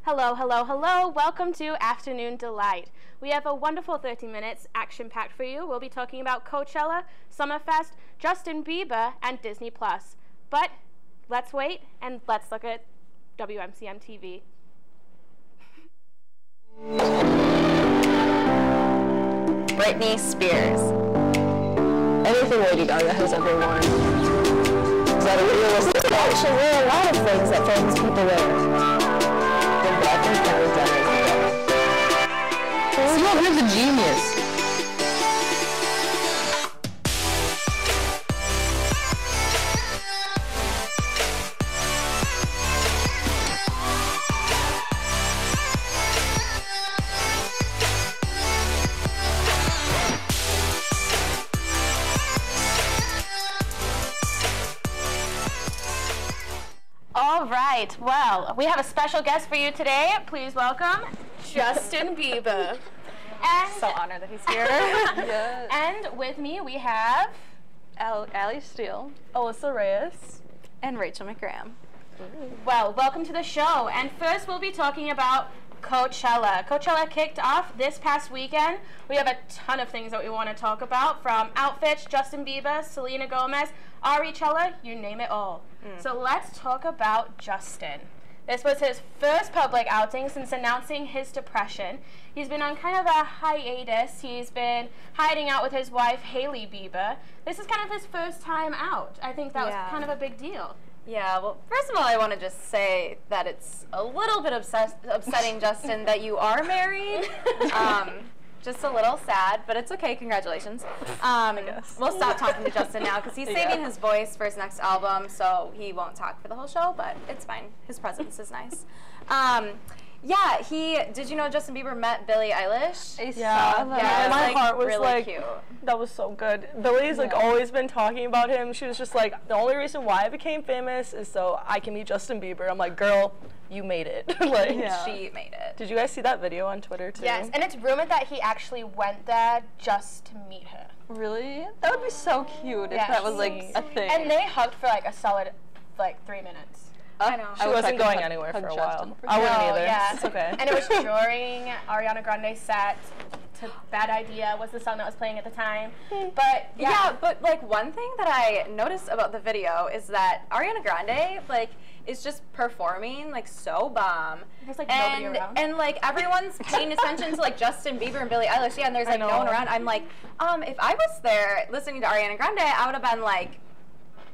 Hello, hello, hello. Welcome to Afternoon Delight. We have a wonderful 30 minutes action-packed for you. We'll be talking about Coachella, Summerfest, Justin Bieber, and Disney+. But let's wait and let's look at WMCM TV. Britney Spears. Anything Lady Gaga has ever worn. Is that a realistic? They actually wear a lot of things that famous people wear. I think Kylie Jenner. See, look, here's a genius. All right, well, we have a special guest for you today. Please welcome Justin Bieber. And So honored that he's here. Yes. And with me we have Allie Steele. Alyssa Reyes. And Rachel McGraham. Well, welcome to the show. And first we'll be talking about Coachella. Coachella kicked off this past weekend. We have a ton of things that we want to talk about, from outfits, Justin Bieber, Selena Gomez, Ari Chella, you name it all. So let's talk about Justin. This was his first public outing since announcing his depression. He's been on kind of a hiatus. He's been hiding out with his wife, Hailey Bieber. This is kind of his first time out. I think that was kind of a big deal. Yeah, well, first of all, I want to just say that it's a little bit upsetting, Justin, that you are married. Just a little sad, but it's okay. Congratulations. We'll stop talking to Justin now because he's saving his voice for his next album, so he won't talk for the whole show, but it's fine. His presence is nice. Yeah, did you know Justin Bieber met Billie Eilish? Yeah, my heart was really like, cute. that was so good. Billie's like always been talking about him. She was just like, the only reason why I became famous is so I can meet Justin Bieber. I'm like, girl, you made it. Like, She made it. Did you guys see that video on Twitter too? Yes, and it's rumored that he actually went there just to meet her. Really? That would be so cute if that was like a thing. And they hugged for like a solid 3 minutes. I know. She wasn't going anywhere for a while. I wouldn't either. Yeah. It's okay. And it was during Ariana Grande's set to Bad Idea was the song that was playing at the time. But yeah, but like one thing that I noticed about the video is that Ariana Grande is just performing like so bomb. There's like nobody around. And like everyone's paying attention to like Justin Bieber and Billie Eilish. Yeah, and there's like no one around. I'm like, if I was there listening to Ariana Grande, I would have been like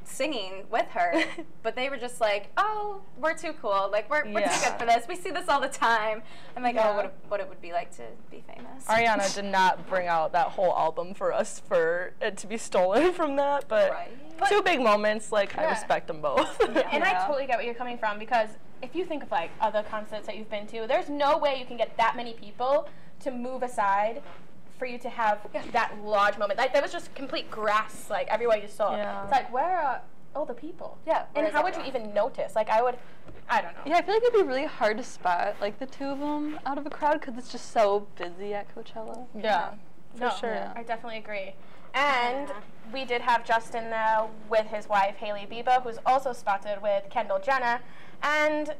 singing with her, but they were just like, oh, we're too cool, like we're too good for this, we see this all the time. I'm like, oh, what it would be like to be famous. Ariana did not bring out that whole album for us for it to be stolen from that, but two big moments, like I respect them both. And I totally get where you're coming from, because if you think of like other concerts that you've been to, there's no way you can get that many people to move aside for you to have that large moment. Like, there was just complete grass, like, everywhere you saw. It's like, where are all the people? Yeah. And how would you even notice? Like, I don't know. Yeah, I feel like it'd be really hard to spot, like, the two of them out of a crowd because it's just so busy at Coachella. Yeah, for sure. Yeah. I definitely agree. And we did have Justin there with his wife, Hailey Bieber, who's also spotted with Kendall Jenner. And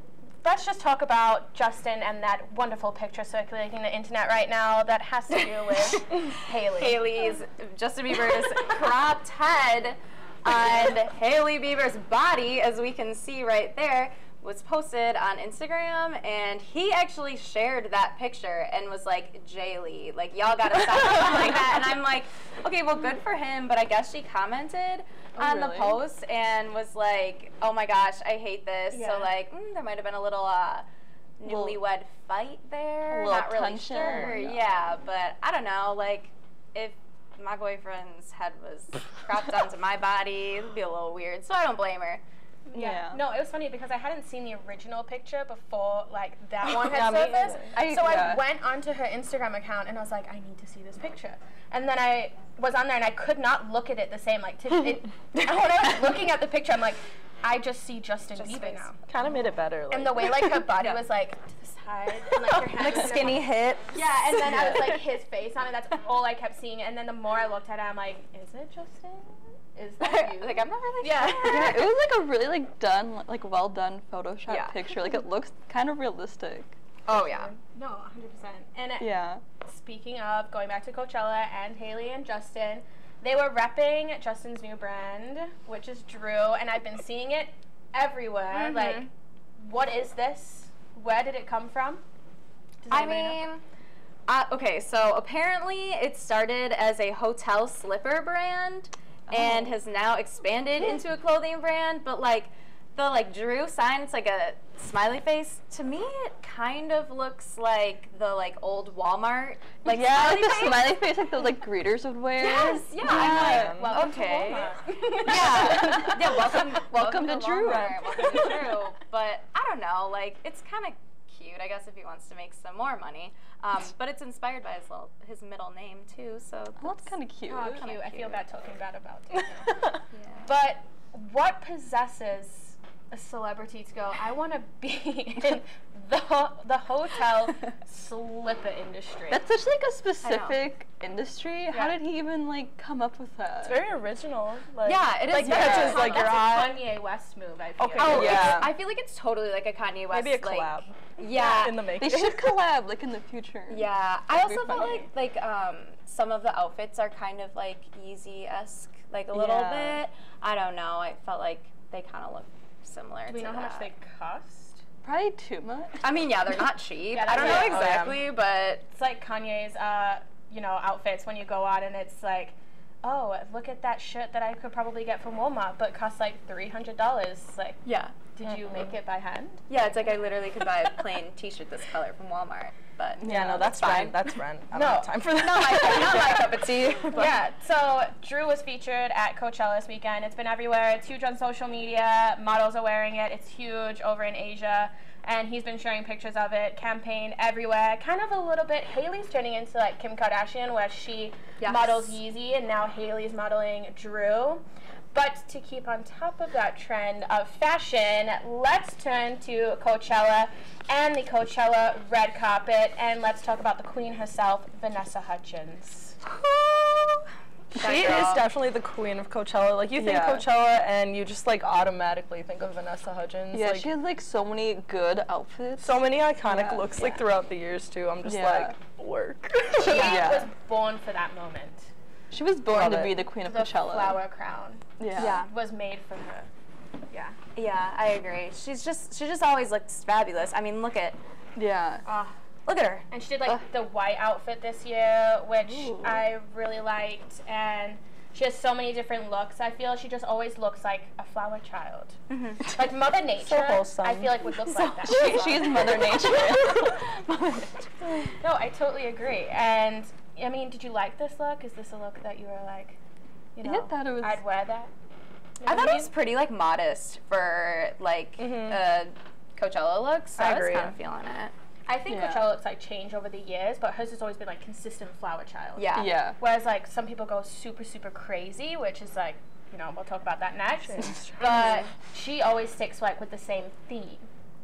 let's just talk about Justin and that wonderful picture circulating the internet right now that has to do with Hailey. Hailey's, Justin Bieber's cropped head on Hailey Bieber's body, as we can see right there, was posted on Instagram, and he actually shared that picture and was like, Jaylee, like, y'all gotta stop something like that. And I'm like, okay, well, good for him, but I guess she commented on the post and was like, oh my gosh, I hate this. So like, there might have been a little newlywed fight there. Not really tension. sure. Yeah, but I don't know, like, if my boyfriend's head was cropped onto my body, it would be a little weird, so I don't blame her. Yeah. No, it was funny because I hadn't seen the original picture before, like, that one had surfaced. I went onto her Instagram account and I was like, I need to see this picture. And then I was on there and I could not look at it the same. Like, when I was looking at the picture, I'm like, I just see Justin Bieber now. Kind of made it better. Like. And the way, like, her body was, like, to the side. And, like, her hands. Like, skinny hips. Yeah, and then I was like, his face on it. That's all I kept seeing. And then the more I looked at it, I'm like, is it Justin? Is that you? Like, I'm not really sure. Yeah, it was like a really well done Photoshop picture. Like, it looks kind of realistic. Oh, yeah. No, 100%. And Yeah. speaking of going back to Coachella and Haley and Justin, they were repping Justin's new brand, which is Drew, and I've been seeing it everywhere. Mhm. Like, what is this? Where did it come from? Does I anybody know? mean, okay, so apparently it started as a hotel slipper brand and has now expanded into a clothing brand, but like the Drew sign, it's like a smiley face. To me, it kind of looks like the old Walmart Yeah, like the face. smiley face like the greeters would wear. Yes, yeah. I'm like, Welcome okay. to Walmart. Yeah, welcome to Drew. Walmart, welcome to Drew. But I don't know, it's kind of cute, I guess, if he wants to make some more money. But it's inspired by his middle name too, so Well, that's kind of cute. Oh, cute. I feel cute. bad talking bad about it. Yeah. But what possesses a celebrity to go, I want to be in the hotel slipper industry? That's such a specific industry. How Yeah. did he even come up with that? It's very original. Like, Yeah, it is Like very- catches like your That's eye. a Kanye West move, I feel. Okay. Oh, Yeah. I feel like it's totally like a Kanye West. Maybe a collab Yeah. in the making. They should collab in the future. Yeah. I That'd be also felt funny. like some of the outfits are kind of Yeezy-esque, a little Yeah. bit. I don't know. I felt like they kind of look similar. Do we to know how much that. they cost? Probably too much. I mean, yeah, they're not cheap. Yeah, I don't know that's it. Oh, yeah. exactly, but It's like Kanye's, outfits when you go out and it's like, oh, look at that shirt that I could probably get from Walmart, but costs like $300. Like, yeah. did you make it by hand? Yeah, it's like I literally could buy a plain T-shirt this color from Walmart, but Yeah, no, that's fine. fine. That's rent. I don't No. have time for that. not my cup of tea. But Yeah, so Drew was featured at Coachella this weekend. It's been everywhere. It's huge on social media. Models are wearing it. It's huge over in Asia. And he's been sharing pictures of it, campaign everywhere. Kind of a little bit, Hailey's turning into like Kim Kardashian, where she Yes. models Yeezy, and now Hailey's modeling Drew. But to keep on top of that trend of fashion, let's turn to Coachella and the Coachella red carpet, and let's talk about the queen herself, Vanessa Hudgens. She is definitely the queen of Coachella. Like, you think Yeah. Coachella and you just automatically think of Vanessa Hudgens. Yeah, like, she has so many good outfits. so many iconic Yeah. looks Yeah. throughout the years too. I'm just Yeah. work. She Yeah. was born for that moment. She was born Love to it. be the queen of The Coachella. flower crown Yeah. was made for her. Yeah. Yeah, I agree. She just always looks fabulous. I mean, look at Yeah. look at her. And she did the white outfit this year, which Ooh. I really liked. And she has so many different looks. I feel she just always looks like a flower child. Like Mother Nature, wholesome. I feel like would look like that. She's Mother Nature. No, I totally agree. And I mean, did you like this look? Is this a look that you were like, I thought it was- I'd wear that? You know I what thought it mean? was pretty modest for Coachella looks. So I I was agree. kind of feeling it. I think Yeah. Coachella looks change over the years, but hers has always been consistent flower child. Yeah. Yeah. Whereas some people go super, super crazy, which is we'll talk about that next. But she always sticks with the same theme.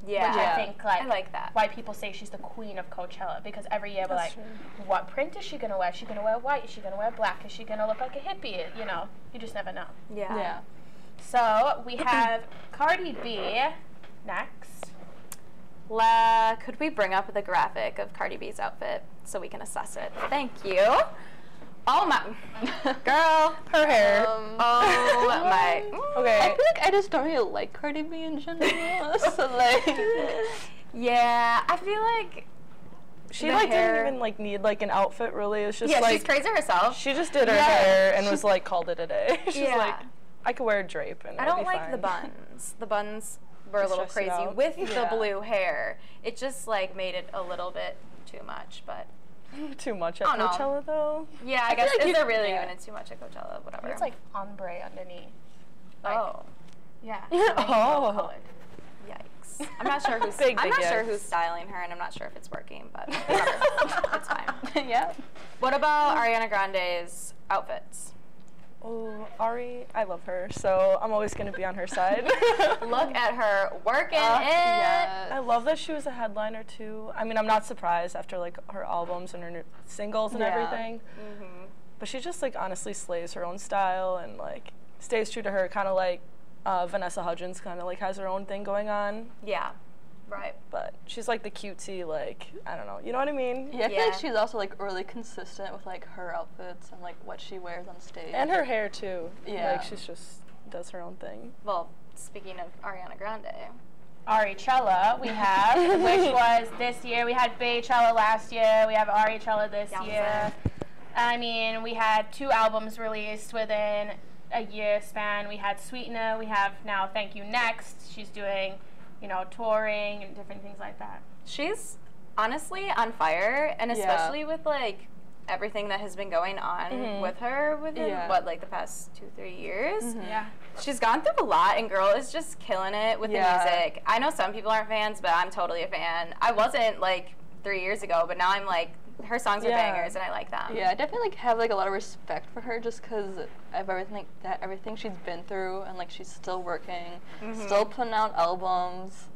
Yeah. Which I think I like that. why people say she's the queen of Coachella, because every year we're That's like, what print is she gonna wear? Is she gonna wear white? Is she gonna wear black? Is she gonna look like a hippie? You just never know. Yeah. Yeah. So we have Cardi B next. Could we bring up the graphic of Cardi B's outfit so we can assess it? Thank you. Oh my, girl, Her hair. oh my. Okay. I feel like I just don't really like Cardi B in general. So Yeah, I feel like She the didn't hair- even need an outfit really. It's just yeah, she's crazy herself. she just did her Yeah. hair and was called it a day. She's Yeah. like, I could wear a drape and I it'll don't be like fine. the buns. The buns were a little Stressed you crazy out. with the Yeah. blue hair. It just made it a little bit too much, but Too much at Oh, no. Coachella though. yeah, I feel guess like is you- there really yeah. even too much at Coachella? Whatever. It's ombre underneath. oh, Yeah. Oh. Colored. yikes! I'm not sure who's Big, I'm big not sure yikes. who's styling her, and I'm not sure if it's working, but whatever. It's fine. yeah. What about Ariana Grande's outfits? Oh, Ari, I love her, so I'm always gonna be on her side. Look at her working it. I Yeah. love that she was a headliner too. I mean, I'm not surprised after her albums and her new singles and Yeah. everything. Mm-hmm. But she just honestly slays her own style and stays true to her. Kind of like Vanessa Hudgens, kind of has her own thing going on. Yeah. Right. But she's like the cutesy, like, I don't know, you know what I mean? Yeah, I feel Yeah. like she's also like really consistent with like her outfits and like what she wears on stage. And her hair too. Yeah. Like she's just does her own thing. Well, speaking of Ariana Grande. Arichella we have, which was this year. We had Baychella last year. We have Arichella this Yowza. year. I mean, we had 2 albums released within a year span. We had Sweetener. We have now Thank You Next. She's doing, you know, touring and different things like that. She's honestly on fire, and Yeah. especially with like everything that has been going on with her within Yeah. what, like the past 2-3 years. Yeah. She's gone through a lot, and girl is just killing it with Yeah. the music. I know some people aren't fans, but I'm totally a fan. I wasn't like 3 years ago, but now I'm like, her songs are Yeah. bangers, and I like them. Yeah, I definitely like have like a lot of respect for her just because of everything she's been through, and like she's still working, still putting out albums.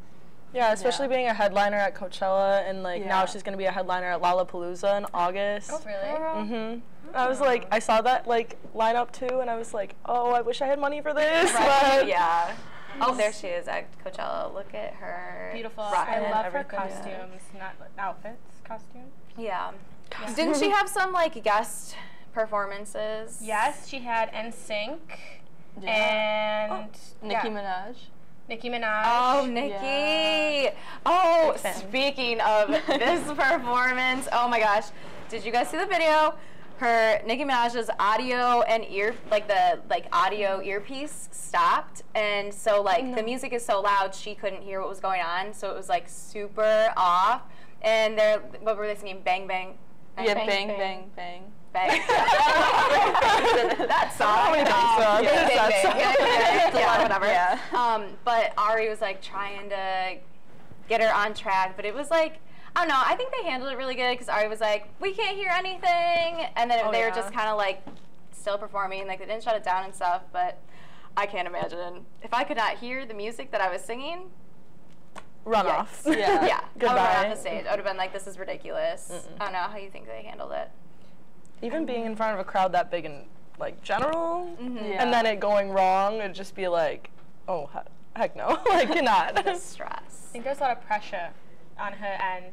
Yeah, especially Yeah. being a headliner at Coachella, and like now Yeah. she's gonna be a headliner at Lollapalooza in August. Really? Mhm. I was like, I saw that like lineup too, and I was like, oh, I wish I had money for this. Right. But Yeah. Oh, there she is at Coachella. Look at her. Beautiful. rocking I it. love her everything, yeah. costumes, not outfits, costumes. Yeah. Didn't she have some like guest performances? Yes, she had NSYNC Yeah. and Nicki yeah, Minaj. Nicki Minaj. Oh, Nikki. Yeah. Oh, Big fan. speaking of this performance, oh my gosh. Did you guys see the video? Her Nicki Minaj's audio and audio earpiece stopped, and so like the music is so loud she couldn't hear what was going on, so it was like super off. And what were they singing? Bang bang. Yeah, Bang, bang, bang. bang, bang. Bang. That song. Yeah. Bang, bang, bang. Yeah, whatever. Yeah. But Ari was like trying to get her on track, but it was like, I don't know, I think they handled it really good because Ari was like, we can't hear anything, and then they were yeah. just kind of like still performing, like they didn't shut it down and stuff, but I can't imagine. If I could not hear the music that I was singing, run yikes. off. Yeah. Yeah, I would have Goodbye. run off the stage. I would have been like, this is ridiculous. I don't know how you think they handled it. Even being in front of a crowd that big in like general, Yeah. and then it going wrong, it'd just be like, oh heck no, like cannot. The stress. I think there's a lot of pressure on her end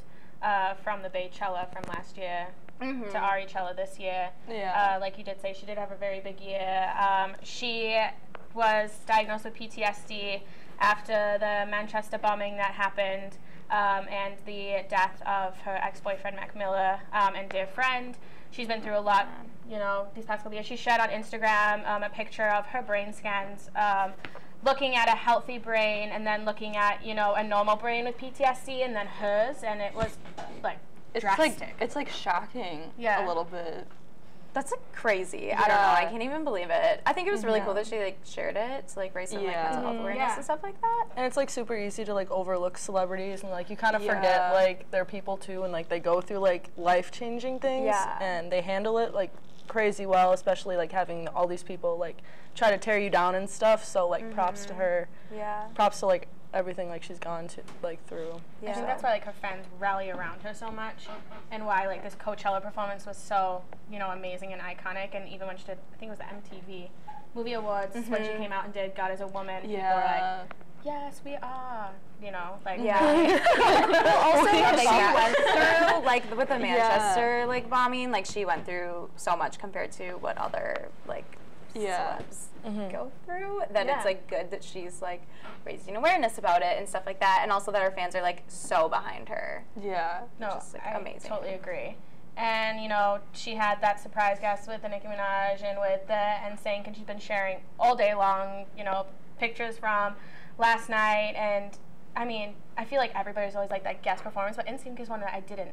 from the Baychella from last year to Arichella this year. Yeah. Like you did say, she did have a very big year. She was diagnosed with PTSD after the Manchester bombing that happened and the death of her ex-boyfriend Mac Miller and dear friend. She's been through a lot, you know, these past couple years. She shared on Instagram a picture of her brain scans, looking at a healthy brain and then looking at, you know, a normal brain with PTSD and then hers, and it was like drastic. It's like shocking Yeah. a little bit. That's like crazy. I don't know. I Yeah. can't even believe it. I think it was really cool that she like shared it to like raise some like Yeah. mental health awareness Yeah. and stuff like that. And it's like super easy to like overlook celebrities, and like you kind of forget Yeah. like they're people too, and like they go through like life-changing things, Yeah. and they handle it like crazy well, especially like having all these people like try to tear you down and stuff. So like props to her, Yeah. props to like everything like she's gone to like through. I think that's why like her fans rally around her so much, and why like this Coachella performance was so, you know, amazing and iconic. And even when she did, I think it was the MTV Movie Awards when she came out and did God Is a Woman, people were like, yes, we are, you know, like Yeah. Also, yeah. she went through like with the Manchester like bombing, like she went through so much compared to what other like Yeah. celebs go through. That Yeah. it's like good that she's like raising awareness about it and stuff like that, and also that her fans are like so behind her. Yeah. no, Just, like, I amazing. totally agree. And you know, she had that surprise guest with the Nicki Minaj and with the NSYNC, and she's been sharing all day long, you know, pictures from last night. And I mean, I feel like everybody's always like that guest performance, but NSYNC is one that I didn't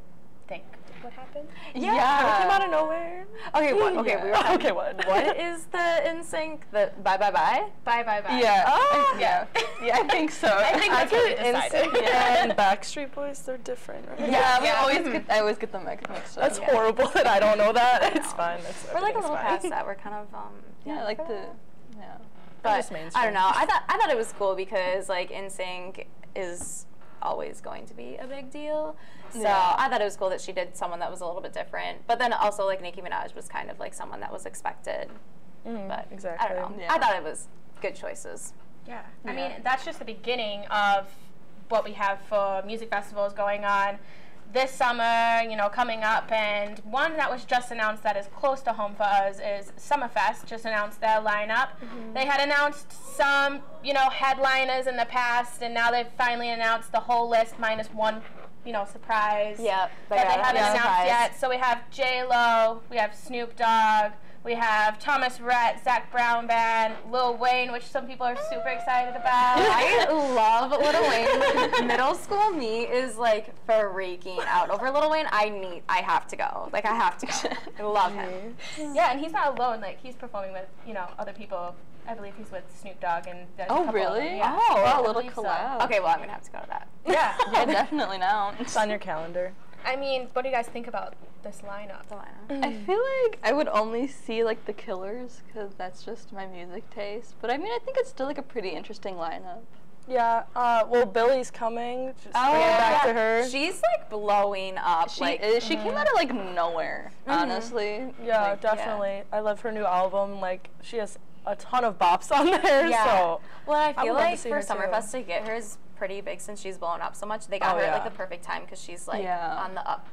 think would happen. Yeah, it came out of nowhere. Okay, what? Okay, we were talking, Okay, what? What is the NSYNC? The Bye Bye Bye? Bye, bye, bye. Yeah. Oh. Yeah. Yeah, I think so. I think that's what we decided. And Backstreet Boys, they're different, right? Yeah, I always get them mixed up. That's horrible that I don't know that. It's fine. We're like a everything's little fine. past that. We're kind of Yeah, like the But just I mainstream. don't know. I thought it was cool because like NSYNC is always going to be a big deal. So Yeah. I thought it was cool that she did someone that was a little bit different. But then also like Nicki Minaj was kind of like someone that was expected. But exactly. I don't know. Yeah. I thought it was good choices. Yeah. I mean, that's just the beginning of what we have for music festivals going on this summer, you know, coming up. And one that was just announced that is close to home for us is Summerfest. Just announced their lineup. They had announced some, you know, headliners in the past, and now they've finally announced the whole list minus one, you know, surprise. Yep, That they haven't announced yet. So we have J-Lo, we have Snoop Dogg, we have Thomas Rhett, Zach Brown Band, Lil Wayne, which some people are super excited about. I love Lil Wayne. Middle school me is like freaking out over Lil Wayne. I have to go. Like, I have to go. I love him. Yeah, and he's not alone. Like, he's performing with, you know, other people. I believe he's with Snoop Dogg and there's a Oh, couple of really? them, yeah. Oh, Wow, I a little believe so. collab. Okay, well, I'm gonna have to go to that. Yeah. Yeah, definitely now. It's on your calendar. I mean, what do you guys think about this lineup? I feel like I would only see like the Killers because that's just my music taste. But I mean, I think it's still like a pretty interesting lineup. Yeah, well, Billy's coming. Just bring it back to her. She's like blowing up. She like, is. She came out of like nowhere, honestly. Yeah, Like, definitely. I love her new album. Like, she has a ton of bops on there, Yeah. so. well, I I feel would love to like see for her, too. Summerfest to get her is pretty big since she's blown up so much. They got Oh, her at like yeah. the perfect time because she's like Yeah. on the up.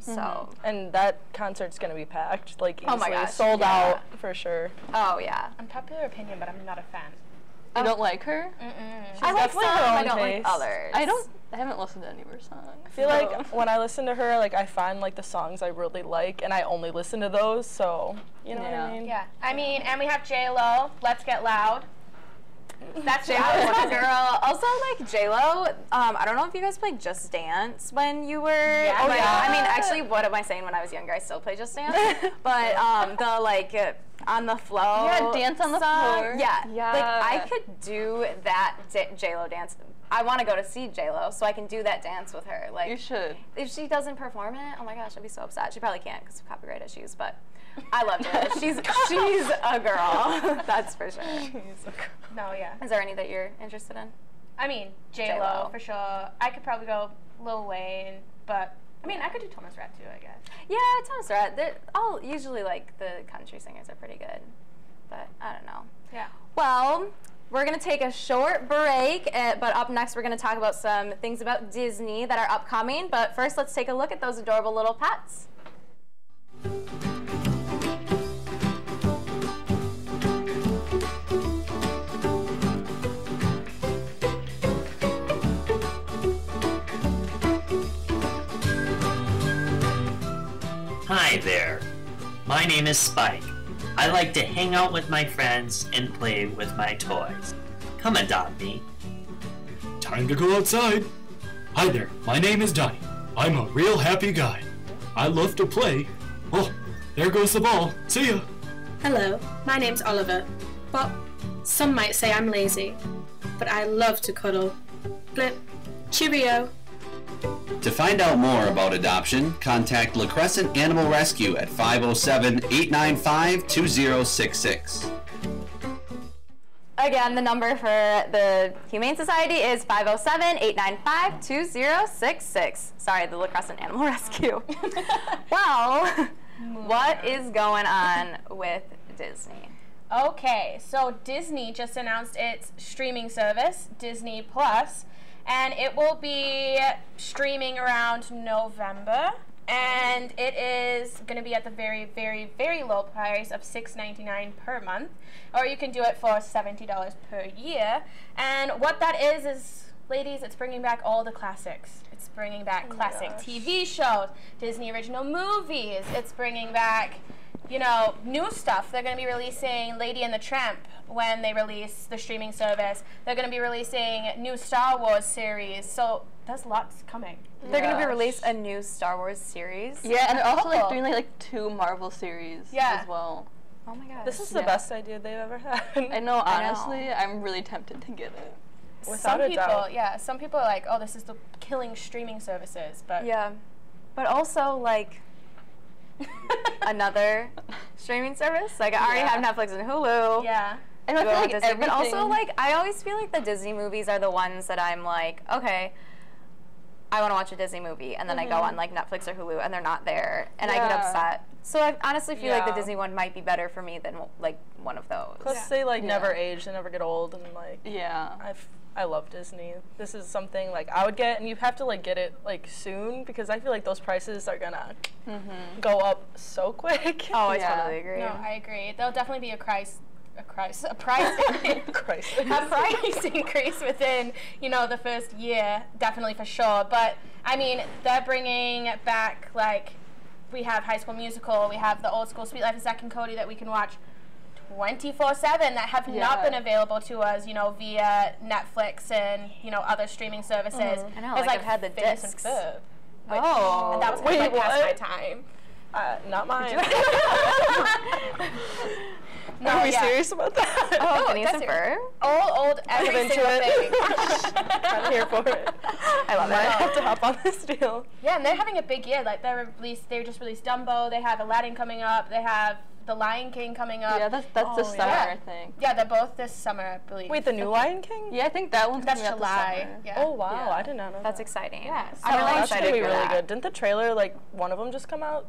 So, And that concert's gonna be packed, like, easily. Oh my gosh, Sold yeah. out, for sure. oh yeah. Unpopular opinion, but I'm not a fan. You don't like her? I like definitely some, her I own don't taste. like others. I haven't listened to any of her songs. I feel like when I listen to her, like, I find, like, the songs I really like, and I only listen to those, so, you know what I mean? Yeah. I mean, and we have J-Lo, Let's Get Loud. That's J-Lo J-Lo. is my girl. Also, like, J-Lo, I don't know if you guys played Just Dance when you were... Yeah. Oh, Oh, yeah. yeah. I mean, actually, what am I saying? When I was younger, I still play Just Dance. But the, like, on the flow Yeah, Dance on the song, Floor. Yeah. Yeah. Like, I could do that J-Lo dance. I want to go to see J-Lo, so I can do that dance with her. Like, You should. if she doesn't perform it, oh my gosh, I'd be so upset. She probably can't because of copyright issues, but I loved her. She's a girl. That's for sure. No, yeah. Is there any that you're interested in? I mean, J-Lo, J-Lo. for sure. I could probably go Lil Wayne, but, I mean, I could do Thomas Rhett too, I guess. Yeah, Thomas Rhett. They're all usually like the country singers are pretty good, but I don't know. Yeah. Well, we're gonna take a short break, but up next we're gonna talk about some things about Disney that are upcoming. But first, let's take a look at those adorable little pets. Hi there. My name is Spike. I like to hang out with my friends and play with my toys. Come adopt me. Time to go outside. Hi there, my name is Donnie. I'm a real happy guy. I love to play. Oh, there goes the ball. See ya. Hello, my name's Oliver. Well, some might say I'm lazy, but I love to cuddle. Blip, cheerio. To find out more about adoption, contact La Crescent Animal Rescue at 507-895-2066. Again, the number for the Humane Society is 507-895-2066. Sorry, the La Crescent Animal Rescue. Well, what is going on with Disney? Okay, so Disney just announced its streaming service, Disney Plus, and it will be streaming around November, and it is going to be at the very, very, very low price of $6.99 per month, or you can do it for $70 per year. And what that is, ladies, it's bringing back all the classics. It's bringing back classic TV shows, Disney original movies. It's bringing back, you know, new stuff. They're going to be releasing Lady and the Tramp when they release the streaming service. They're going to be releasing new Star Wars series. So there's lots coming. They're going to be releasing a new Star Wars series. Yeah, and they're also like Cool. doing like 2 Marvel series Yeah. as well. Oh my gosh. This is the best idea they've ever had. I know, honestly, I'm really tempted to get it. Without Some a people, doubt. yeah, some people are like, oh, this is the killing streaming services, but Yeah. But also, like, another streaming service. Like, I already have Netflix and Hulu. yeah. And I Do feel I like want Disney? But also, everything- like, I always feel like the Disney movies are the ones that I'm like, okay, I want to watch a Disney movie, and then I go on like Netflix or Hulu, and they're not there, and I get Yeah. upset. So I honestly feel like the Yeah. Disney one might be better for me than like one of those. Plus, they, like, never age. They never get old, and, like, Yeah. I've I love Disney. This is something like I would get, and you have to like get it like soon because I feel like those prices are gonna go up so quick. Oh, I totally agree. No, I agree. There'll definitely be a price Crisis. a price increase within, you know, the first year, definitely for sure. But I mean, they're bringing back, like, we have High School Musical, we have the old school Sweet Life of Zack and Cody that we can watch 24/7 that have not been available to us, you know, via Netflix and, you know, other streaming services. I know, It's like, I've had the Phineas and discs. Ferb, which- Oh. and that was kind of like past my time. Not mine. No, Are we yeah. serious about that? Oh, Phineas and that's Ferb? Old, every into single it. thing. I'm here for it. I love Might it. have to hop on this deal. Yeah, and they're having a big year. Like they just released Dumbo. They have Aladdin coming up. They have The Lion King coming up. Yeah, that's this summer, yeah. I think. Yeah, they're both this summer, I believe. Wait, the new Lion King? Yeah, I think that one's That's coming out July. this summer. Yeah. Oh wow, Yeah. I did not know. That's that. exciting. Yeah, I'm really That's excited gonna be for really that. good. Didn't the trailer, like one of them, just come out?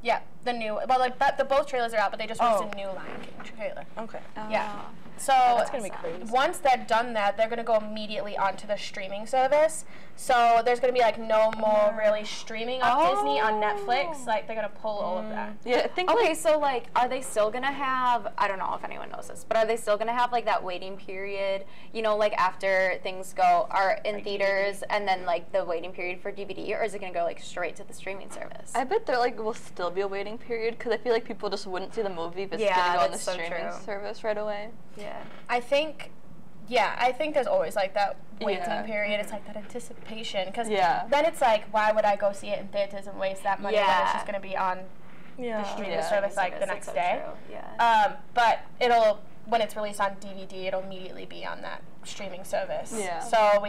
Yeah, the new. Well, like the both trailers are out, but they just released Oh. a new Lion King trailer. Okay. Yeah. So That's gonna be crazy. once they're done that, they're gonna go immediately onto the streaming service. So there's gonna be like no more really streaming of Disney on Netflix. Like they're gonna pull all of that. Yeah, I think Okay, so like, are they still gonna have? I don't know if anyone knows this, but are they still gonna have like that waiting period? You know, like after things are in theaters, and then like the waiting period for DVD, or is it gonna go like straight to the streaming service? I bet there like will still be a waiting period because I feel like people just wouldn't see the movie if it's Yeah, gonna go on the that's so streaming true. service right away. Yeah. I think there's always like that waiting Yeah. period. It's like that anticipation because Yeah. then it's like, why would I go see it in theaters and waste that money when it's Yeah. just gonna be on Yeah. the streaming Yeah. service like the That's next so day? true, Yeah. But when it's released on DVD, it'll immediately be on that streaming service. Yeah. So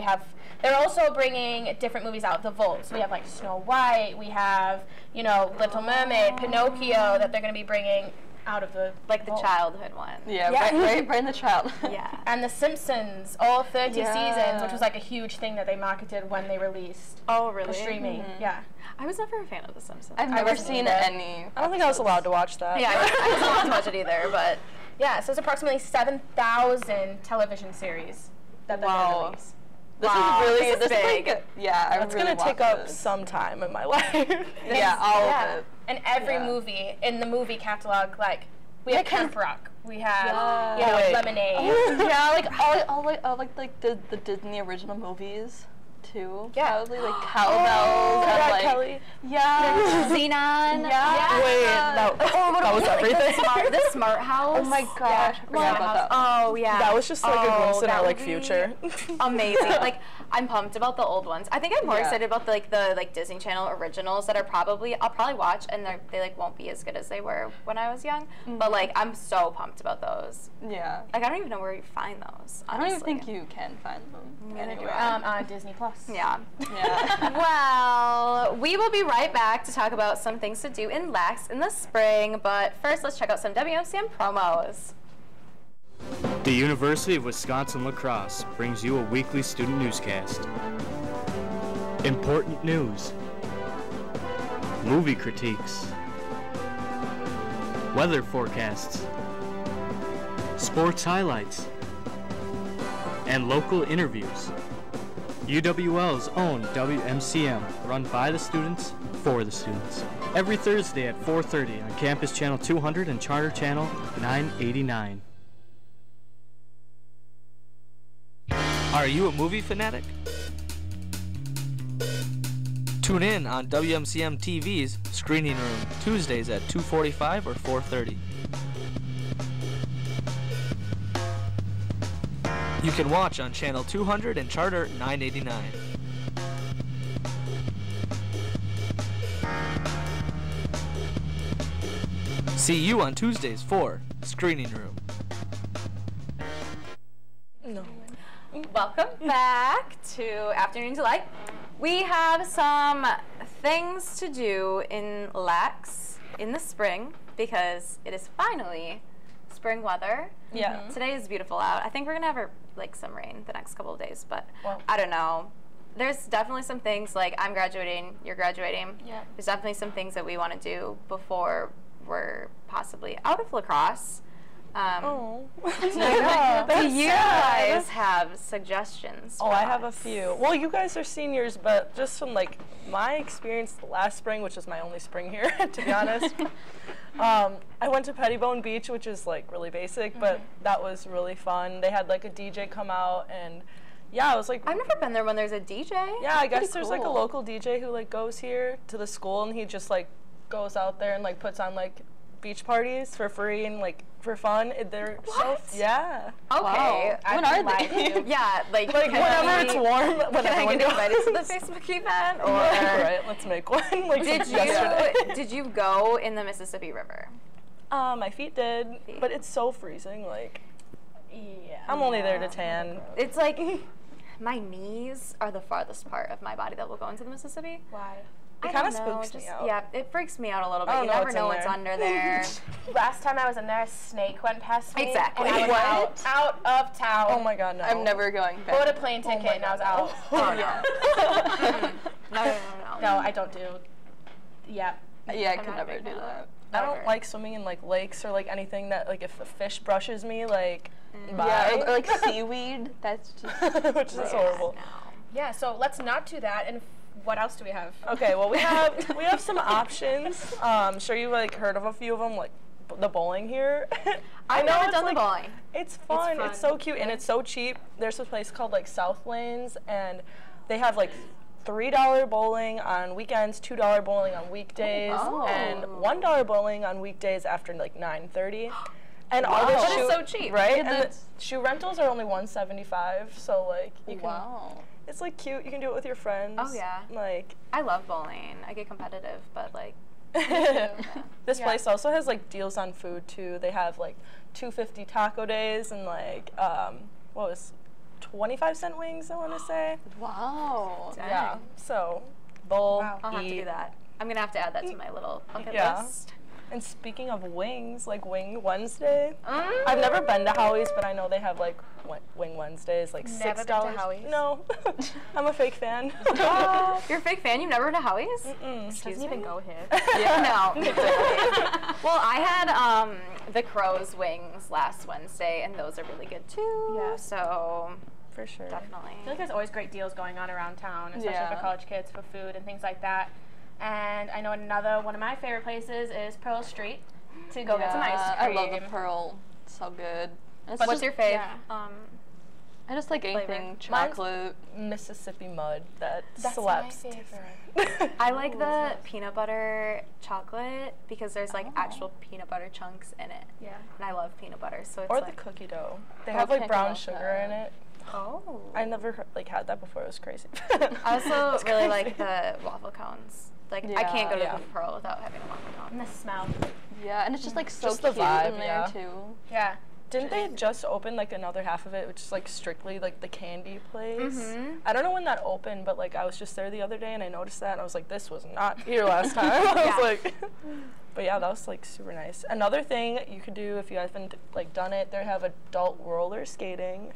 they're also bringing different movies out. The Vault. So we have like Snow White. We have, you know, Little Mermaid, Pinocchio that they're going to be bringing out of the Like the vault. childhood one. Yeah, Yeah. right in the child. Yeah. And The Simpsons, all 30 Yeah. seasons, which was like a huge thing that they marketed when they released Oh, for really? streaming. Yeah. I was never a fan of The Simpsons. I've never wasn't seen either. any. I don't think I was allowed to watch that. Yeah, I wasn't allowed to watch it either, but Yeah, so it's approximately 7,000 television series that they're going to Wow. release. This Wow, is really this is like, big. yeah, I It's really gonna take want up this. some time in my life. Yeah, all Yeah. of it. And every Yeah. movie in the movie catalog, like we have Camp Rock, we have you Oh, know wait. Lemonade. Yeah, like all like the Disney original movies too. Yeah. Probably like Cowbells and Yeah, like Kelly. yeah. Xenon. Yeah. Wait, that was everything. The Smart House. Oh my gosh, I forgot about that. Oh yeah. That was just like a glimpse in that our like would be future. Amazing. Like I'm pumped about the old ones. I think I'm more Yeah. excited about the Disney Channel originals that I'll probably watch, and they like won't be as good as they were when I was young. But like I'm so pumped about those. Yeah. Like I don't even know where you find those. I don't even honestly. think you can find them anywhere. On Disney Plus. Yeah. Yeah. Well, we will be right back to talk about some things to do in Lax in the spring, but first let's check out some WMCM promos. The University of Wisconsin La Crosse brings you a weekly student newscast. Important news. Movie critiques. Weather forecasts. Sports highlights. And local interviews. UWL's own WMCM, run by the students, for the students. Every Thursday at 4:30 on Campus Channel 200 and Charter Channel 989. Are you a movie fanatic? Tune in on WMCM TV's Screening Room, Tuesdays at 2:45 or 4:30. You can watch on Channel 200 and Charter 989. See you on Tuesdays for Screening Room. No. Welcome back to Afternoon Delight. We have some things to do in Lax in the spring because it is finally spring weather. Yeah. Today is beautiful out. I think we're gonna have like some rain the next couple of days, but Well. I don't know. There's definitely some things like I'm graduating, you're graduating. Yeah. There's definitely some things that we want to do before we're possibly out of lacrosse. Oh. Do you guys have suggestions? Oh, I have a few. Well, you guys are seniors, but just from like my experience last spring, which is my only spring here, to be honest. I went to Pettibone Beach, which is like really basic, but that was really fun. They had like a DJ come out, and yeah, it was like. I've never been there when there's a DJ. Yeah, I guess there's like a local DJ who like goes here to the school, and he just like goes out there and like puts on like beach parties for free and like for fun. They're so yeah. Okay. Wow. When are they? Yeah, like whenever it's warm. When can I everyone get goes. invited to the Facebook event? Or Right, let's make one. Like yesterday. Did you go in the Mississippi River? My feet did, but it's so freezing. Like, yeah, I'm only there to tan. It's like my knees are the farthest part of my body that will go into the Mississippi. Why? It kind of spooks me out. Yeah, it freaks me out a little bit. I You don't know never what's know in what's there. under there. Last time I was in there, a snake went past me. Exactly. And I was What? out of town. Oh my god, no. I'm never going back. Bought a plane ticket and I was out. No. No, I don't do. Yeah. Yeah, I I'm could not a never big do fan of that. I don't like swimming in like lakes or like anything that like if a fish brushes me, like bye. Yeah, or like seaweed. That's just which is horrible. Yeah, so let's not do that. And what else do we have? Okay, well we have some options. I'm sure you like heard of a few of them, like the bowling here. I've know never it's, done like, the bowling. It's fun. It's so cute and it's so cheap. There's a place called like South Lanes, and they have like $3 bowling on weekends, $2 bowling on weekdays, and $1 bowling on weekdays after like 9:30. And all the That shoe, is so cheap. right? Yeah, and the shoe rentals are only $175, so like you can. wow. It's like cute. You can do it with your friends. Oh, yeah. Like. I love bowling. I get competitive, but like. This place also has like deals on food too. They have like $2.50 taco days and like what was 25-cent wings, I want to say. Wow. Yeah. So bowl, I'll have to do eat. that. I'm gonna have to add that to my little bucket Yeah. list. And speaking of wings, like Wing Wednesday. I've never been to Howie's, but I know they have like Wing Wednesdays, like Never $6. been to Howie's? No, I'm a fake fan. You're a fake fan? You've never been to Howie's? Doesn't even go here. No. Well, I had the Crow's wings last Wednesday, and those are really good too. Yeah. So For sure. definitely. I feel like there's always great deals going on around town, especially Yeah. for college kids, for food and things like that. And I know another one of my favorite places is Pearl Street to go get some ice I cream. love the Pearl. It's so good. It's What's just, your fave? yeah. I just like anything chocolate. Mississippi Mud that That's slaps my favorite. different. I like the peanut butter chocolate because there's like actual peanut butter chunks in it. Yeah. And I love peanut butter, so it's Or the like cookie dough. They Oh, have like can't brown go off sugar that. in it. oh. I never like had that before. It was crazy. I also It's really crazy. like the waffle cones. Like I can't go to Yeah. the Pearl without having a waffle cone. And the smell. Yeah, and it's just like so Just the cute vibe, in there yeah. too. Yeah. Didn't they just open like another half of it, which is like strictly like the candy place? Mhm. I don't know when that opened, but like I was just there the other day and I noticed that and I was like, this was not here last time. I Yeah. was like, but yeah, that was like super nice. Another thing you could do if you haven't like done it, they have adult roller skating,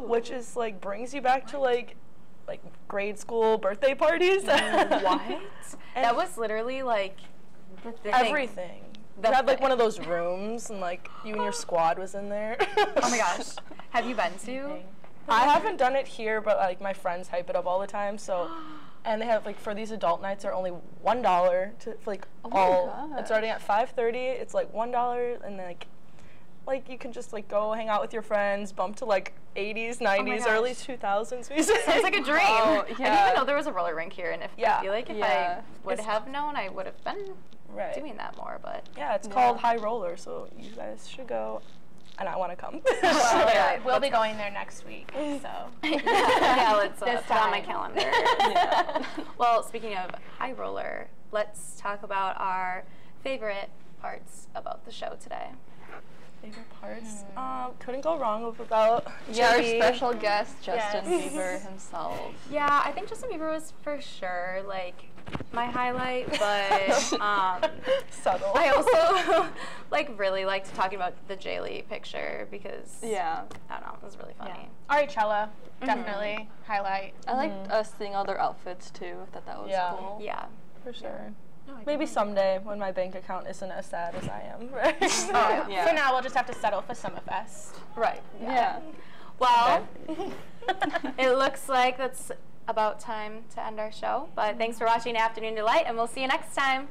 which is like brings you back to like grade school birthday parties. What? That was literally like the thing. Everything. The You had like thing. one of those rooms and like you and your squad was in there. Oh my gosh. Have you been to? I haven't done it here, but like my friends hype it up all the time. So, and they have like for these adult nights are only $1 to for, like all. It's starting at 5:30. It's like $1, and like you can just like go hang out with your friends, bump to like 80s, 90s, early 2000s music. Sounds like a dream. Oh, I didn't yeah. even know there was a roller rink here, and I Yeah. feel like if Yeah. I would have known, I would have been Right. doing that more. But Yeah, it's called High Roller, so you guys should go, and I want to come. yeah, We'll be going there next week, so. yeah, let's This put it on my time. calendar. Well, speaking of high roller, let's talk about our favorite parts about the show today. Favorite parts? Couldn't go wrong without Yeah, our JB. special guest, Justin Yes. Bieber himself. Yeah, I think Justin Bieber was for sure like my highlight, but Subtle. I also like really liked talking about the Jaylee picture because Yeah. I don't know, it was really funny. Arichella, definitely highlight. I liked us seeing all their outfits too. I thought that was Yeah. cool. Yeah. For sure. Maybe someday when my bank account isn't as sad as I am. Right? For now, we'll just have to settle for Summerfest. Right. Yeah. Well, it looks like that's about time to end our show. But thanks for watching Afternoon Delight, and we'll see you next time.